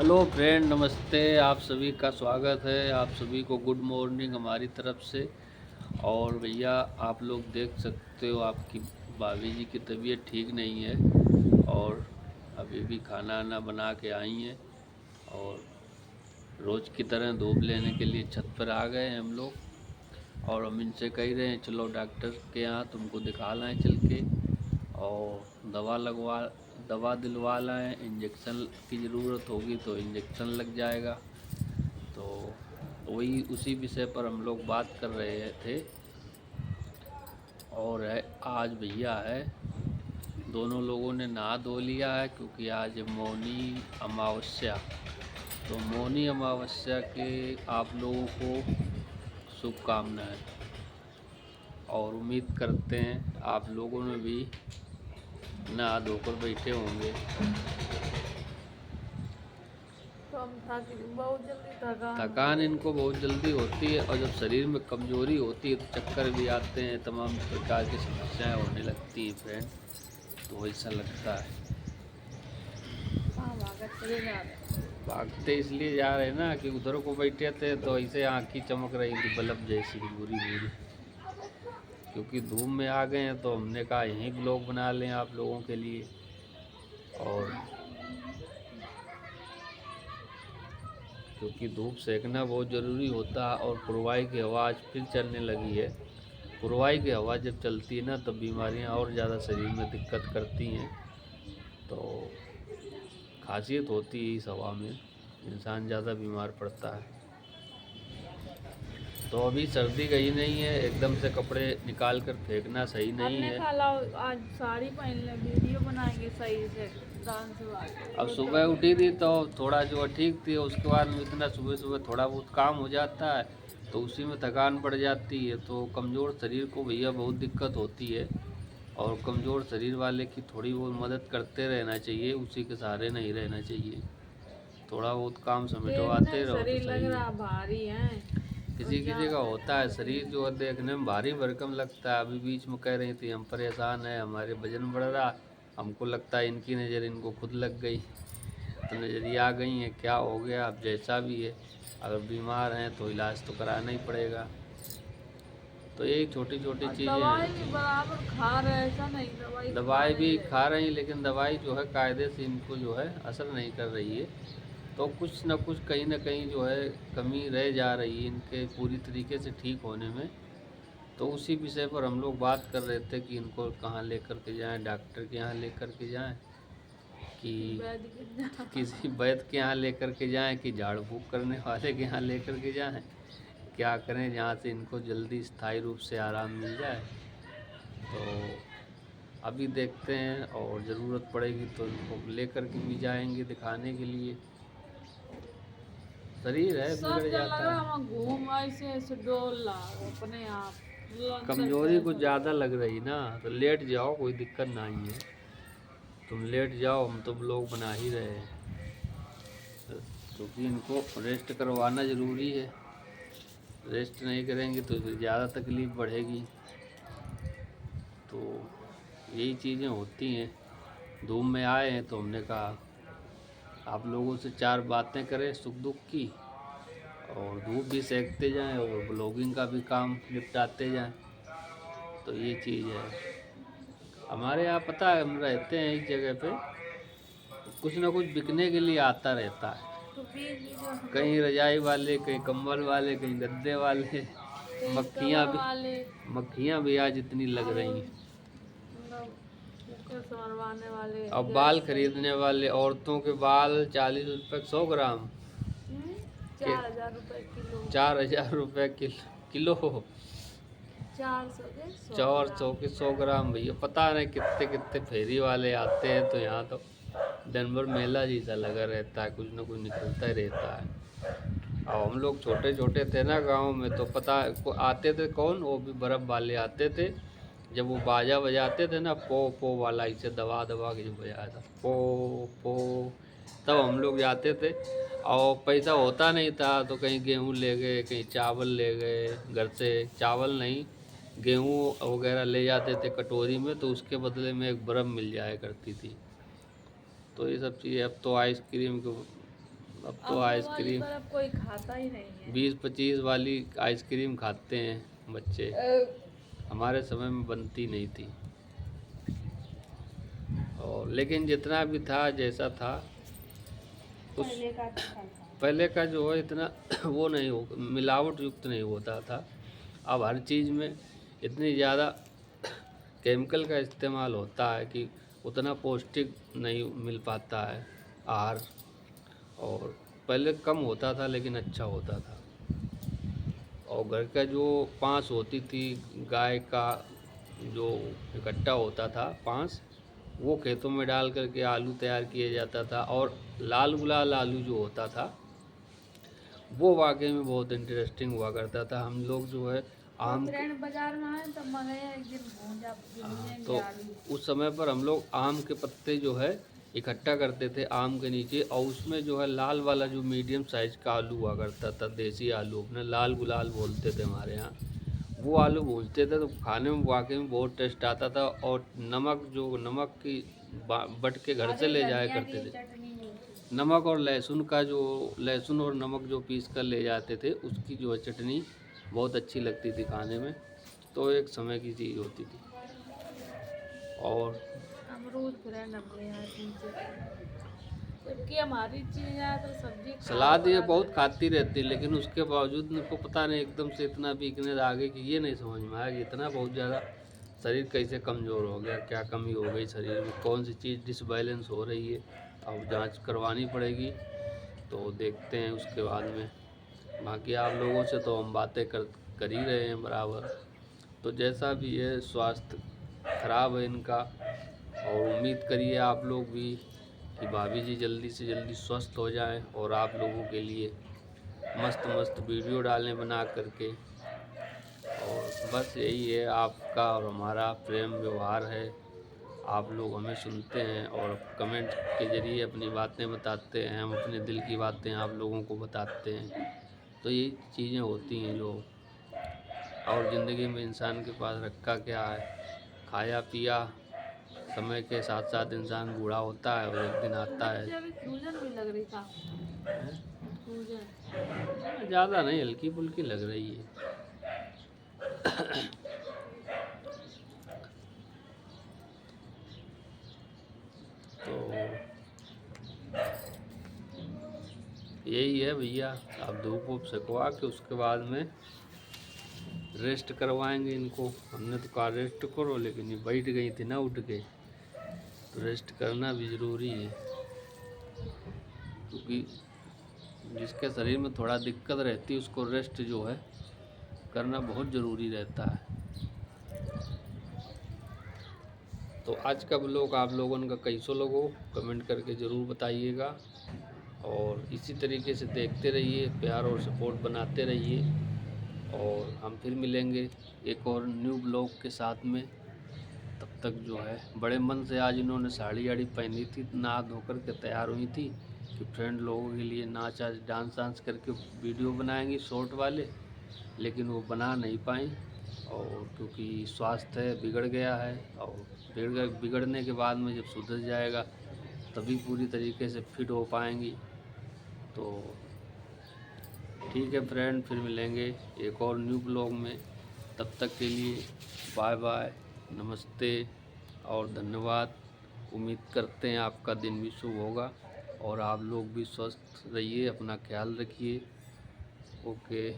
Hello friend, नमस्ते। आप सभी का स्वागत है। आप सभी को गुड मॉर्निंग हमारी तरफ से। और भैया, आप लोग देख सकते हो आपकी भाभी जी की तबीयत ठीक नहीं है और अभी भी खाना वाना बना के आई हैं। और रोज़ की तरह धूप लेने के लिए छत पर आ गए हैं हम लोग। और हम इनसे कह रहे हैं चलो डॉक्टर के यहाँ तुमको दिखा लाएँ चल के, और दवा दिलवा लाएँ। इंजेक्शन की ज़रूरत होगी तो इंजेक्शन लग जाएगा। तो वही उसी विषय पर हम लोग बात कर रहे थे। और है आज भैया है, दोनों लोगों ने नहा धो लिया है क्योंकि आज मौनी अमावस्या। तो मौनी अमावस्या के आप लोगों को शुभकामनाएं, और उम्मीद करते हैं आप लोगों ने भी नहा धोकर बैठे होंगे। तो हम बहुत जल्दी थकान इनको बहुत जल्दी होती है, और जब शरीर में कमजोरी होती है तो चक्कर भी आते हैं, तमाम प्रकार की समस्याएं होने लगती हैं फ्रेंड। तो ऐसा लगता है। चले जा रहे भागते इसलिए जा रहे हैं ना कि उधर को बैठे थे तो ऐसे आँखी चमक रही थी बल्ब जैसी बुरी बुरी। क्योंकि धूप में आ गए हैं तो हमने कहा यहीं ब्लॉग बना लें आप लोगों के लिए। और क्योंकि धूप सेकना बहुत ज़रूरी होता है, और पुरवाई की हवा आज फिर चलने लगी है। पुरवाई की हवा जब चलती है ना तब बीमारियां और ज़्यादा शरीर में दिक्कत करती हैं। तो खासियत होती है इस हवा में, इंसान ज़्यादा बीमार पड़ता है। तो अभी सर्दी गई नहीं है, एकदम से कपड़े निकाल कर फेंकना सही नहीं है। आज साड़ी पहन ले, वीडियो बनाएंगे सही से डांस वाली। अब सुबह उठी थी तो थोड़ा जो है ठीक थी, उसके बाद में इतना सुबह सुबह थोड़ा बहुत काम हो जाता है तो उसी में थकान बढ़ जाती है। तो कमज़ोर शरीर को भैया बहुत दिक्कत होती है, और कमज़ोर शरीर वाले की थोड़ी बहुत मदद करते रहना चाहिए, उसी के सहारे नहीं रहना चाहिए। थोड़ा बहुत काम समेटवाते रहो तो शरीर लग सही है। रहा भारी है। किसी किसी का होता है शरीर जो है देखने में भारी भरकम लगता है। अभी बीच में कह रही थी हम परेशान हैं, हमारे वजन बढ़ रहा, हमको लगता है इनकी नज़र इनको खुद लग गई। तो नज़रिया आ गई है, क्या हो गया। अब जैसा भी है, अगर बीमार हैं तो इलाज तो कराना ही पड़ेगा। तो यही छोटी छोटी चीज़ें दवाई हैं। भी बराबर खा रहे, ऐसा नहीं दवाई भी खा रही, लेकिन दवाई जो है कायदे से इनको जो है असर नहीं कर रही है। तो कुछ न कुछ कहीं ना कहीं जो है कमी रह जा रही है इनके पूरी तरीके से ठीक होने में। तो उसी विषय पर हम लोग बात कर रहे थे कि इनको कहाँ लेकर के जाएं, डॉक्टर के यहाँ लेकर के जाएं कि किसी वैद्य के यहाँ लेकर के जाएं कि झाड़ फूँक करने वाले के यहाँ लेकर के जाएं। क्या करें जहाँ से इनको जल्दी स्थायी रूप से आराम मिल जाए। तो अभी देखते हैं, और ज़रूरत पड़ेगी तो इनको लेकर के भी जाएंगे दिखाने के लिए। शरीर है बिगड़ जाता है। घूम ऐसे ऐसे डोल रहा अपने आप। कमजोरी कुछ ज़्यादा लग रही ना, तो लेट जाओ, कोई दिक्कत नहीं है। तुम लेट जाओ, हम तो ब्लॉग बना ही रहे हैं। क्योंकि इनको रेस्ट करवाना ज़रूरी है। रेस्ट नहीं करेंगे तो फिर ज़्यादा तकलीफ़ बढ़ेगी। तो यही चीज़ें होती हैं। धूप में आए हैं तो हमने कहा आप लोगों से चार बातें करें सुख दुख की, और धूप भी सेकते जाएं और ब्लॉगिंग का भी काम निपटाते जाएं। तो ये चीज़ है। हमारे यहाँ पता है, हम रहते हैं एक जगह पे, कुछ ना कुछ बिकने के लिए आता रहता है। कहीं रजाई वाले, कहीं कंबल वाले, कहीं गद्दे वाले। मक्खियाँ भी आज इतनी लग रही हैं। वाले, अब बाल खरीदने वाले, औरतों के बाल 40 रुपये 100 ग्राम, 4,000 रुपए किलो। 4,000 रुपये किलो। 400 के 100 ग्राम भैया। पता नहीं कितने कितने फेरी वाले आते हैं। तो यहाँ तो दिन भर मेला जैसा लगा रहता है, कुछ ना कुछ निकलता ही रहता है। और हम लोग छोटे छोटे थे ना गांव में, तो पता आते थे कौन, वो भी बर्फ़ वाले आते थे। जब वो बाजा बजाते थे ना, पो वाला, इसे दबा दबा के जो बजाया था, पो, तब हम लोग जाते थे। और पैसा होता नहीं था तो कहीं गेहूँ ले गए, कहीं चावल ले गए। घर से चावल नहीं, गेहूँ वगैरह ले जाते थे कटोरी में, तो उसके बदले में एक बर्फ़ मिल जाया करती थी। तो ये सब चीज़ें अब तो आइसक्रीम के अब तो अब वाली आइसक्रीम बर्फ कोई खाता ही नहीं है। 20-25 वाली आइसक्रीम खाते हैं बच्चे। हमारे समय में बनती नहीं थी। और लेकिन जितना भी था जैसा था उस पहले का अच्छा था। पहले का जो है इतना वो नहीं हो, मिलावट युक्त नहीं होता था। अब हर चीज़ में इतनी ज़्यादा केमिकल का इस्तेमाल होता है कि उतना पौष्टिक नहीं मिल पाता है आहार। और पहले कम होता था लेकिन अच्छा होता था। और घर का जो पाँस होती थी गाय का, जो इकट्ठा होता था पाँस, वो खेतों में डाल करके आलू तैयार किया जाता था। और लाल गुलाल आलू जो होता था वो वाकई में बहुत इंटरेस्टिंग हुआ करता था। हम लोग जो है आम के फ्रेंड बाजार में आए तो मंगाए एक दिन भूंजा भूनेंगे तो आलू। उस समय पर हम लोग आम के पत्ते जो है इकट्ठा करते थे आम के नीचे, और उसमें जो है लाल वाला जो मीडियम साइज का आलू हुआ करता था, देसी आलू, अपने लाल गुलाल बोलते थे हमारे यहाँ, वो आलू भूनते थे तो खाने में वाकई में बहुत टेस्ट आता था। और नमक की बट के घर से ले जाया करते थे। नमक और लहसुन का जो लहसुन और नमक जो पीस कर ले जाते थे, उसकी जो है चटनी बहुत अच्छी लगती थी खाने में। तो एक समय की चीज़ होती थी। और अमरूद फ्रेंड अपने यहाँ पीछे, जबकि हमारी चीज तो सब्जी सलाद ये बहुत खाती रहती, लेकिन उसके बावजूद इनको पता नहीं एकदम से इतना वीकनेस आ गई कि ये नहीं समझ में आया कि इतना बहुत ज़्यादा शरीर कैसे कमज़ोर हो गया, क्या कमी हो गई शरीर में, कौन सी चीज़ डिसबैलेंस हो रही है। अब जांच करवानी पड़ेगी तो देखते हैं उसके बाद में। बाकी आप लोगों से तो हम बातें कर ही रहे हैं बराबर। तो जैसा भी है, स्वास्थ्य खराब है इनका, और उम्मीद करिए आप लोग भी कि भाभी जी जल्दी से जल्दी स्वस्थ हो जाएं और आप लोगों के लिए मस्त मस्त वीडियो डालें बना करके। और बस यही है, आपका और हमारा प्रेम व्यवहार है। आप लोग हमें सुनते हैं और कमेंट के ज़रिए अपनी बातें बताते हैं, हम अपने दिल की बातें आप लोगों को बताते हैं। तो ये चीज़ें होती हैं जो, और ज़िंदगी में इंसान के पास रखा क्या है, खाया पिया, समय के साथ साथ इंसान बूढ़ा होता है और एक दिन आता है। मुझे अभी सूजन भी लग रही था। सूजन ज़्यादा नहीं, हल्की फुल्की लग रही है। तो यही है भैया, अब धूप वूप सिकवा के उसके बाद में रेस्ट करवाएंगे इनको। हमने तो कहा रेस्ट करो, लेकिन ये बैठ गई थी ना उठ के, तो रेस्ट करना भी ज़रूरी है। क्योंकि जिसके शरीर में थोड़ा दिक्कत रहती है उसको रेस्ट जो है करना बहुत ज़रूरी रहता है। तो आज का ब्लॉग आप लोगों का कैसो लगो कमेंट करके ज़रूर बताइएगा। और इसी तरीके से देखते रहिए, प्यार और सपोर्ट बनाते रहिए। और हम फिर मिलेंगे एक और न्यू ब्लॉग के साथ में। तब तक जो है बड़े मन से आज इन्होंने साड़ी आड़ी पहनी थी, नहा धोकर के तैयार हुई थी कि फ्रेंड लोगों के लिए नाच आज डांस वांस करके वीडियो बनाएंगी शॉर्ट वाले, लेकिन वो बना नहीं पाई। और क्योंकि स्वास्थ्य बिगड़ गया है, और बिगड़ने के बाद में जब सुधर जाएगा तभी पूरी तरीके से फिट हो पाएंगी। तो ठीक है फ्रेंड, फिर मिलेंगे एक और न्यू ब्लॉग में। तब तक के लिए बाय बाय, नमस्ते और धन्यवाद। उम्मीद करते हैं आपका दिन भी शुभ होगा और आप लोग भी स्वस्थ रहिए, अपना ख्याल रखिए। ओके।